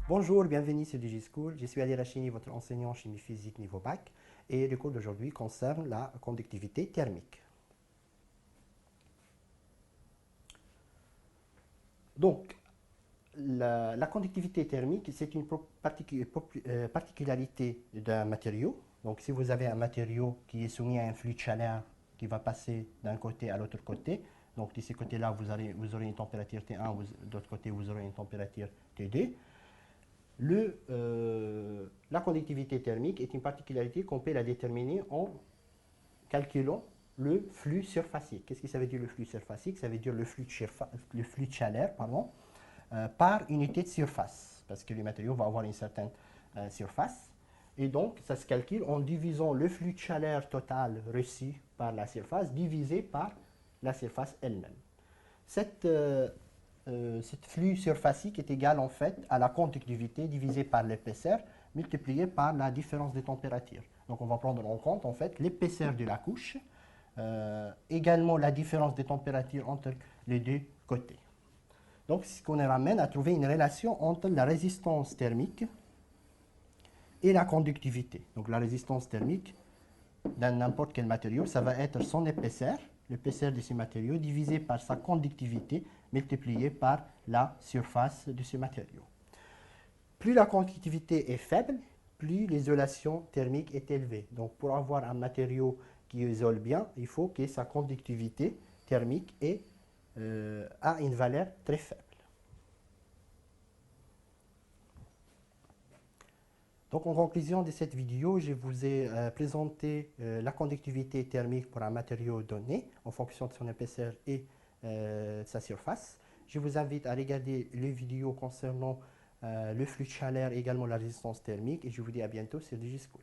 Bonjour, bienvenue sur DigiSchool. Je suis Ali Rachini, votre enseignant en chimie physique niveau bac. Et le cours d'aujourd'hui concerne la conductivité thermique. Donc, la conductivité thermique, c'est une particularité d'un matériau. Donc, si vous avez un matériau qui est soumis à un flux de chaleur qui va passer d'un côté à l'autre côté, donc de ce côté-là, vous aurez une température T1, de l'autre côté, vous aurez une température T2. La conductivité thermique est une particularité qu'on peut la déterminer en calculant le flux surfacique. Qu'est-ce que ça veut dire le flux surfacique? Ça veut dire le flux de chaleur par unité de surface, parce que le matériau va avoir une certaine surface. Et donc, ça se calcule en divisant le flux de chaleur total reçu par la surface divisé par la surface elle-même. Cette flux surfacique est égal en fait à la conductivité divisée par l'épaisseur multipliée par la différence de température. Donc on va prendre en compte en fait l'épaisseur de la couche, également la différence de température entre les deux côtés. Donc ce qu'on ramène à trouver une relation entre la résistance thermique et la conductivité. Donc la résistance thermique dans n'importe quel matériau, ça va être son épaisseur, l'épaisseur de ce matériau, divisé par sa conductivité, multiplié par la surface de ce matériau. Plus la conductivité est faible, plus l'isolation thermique est élevée. Donc pour avoir un matériau qui isole bien, il faut que sa conductivité thermique ait une valeur très faible. Donc en conclusion de cette vidéo, je vous ai présenté la conductivité thermique pour un matériau donné en fonction de son épaisseur et sa surface. Je vous invite à regarder les vidéos concernant le flux de chaleur et également la résistance thermique et je vous dis à bientôt sur DigiSchool.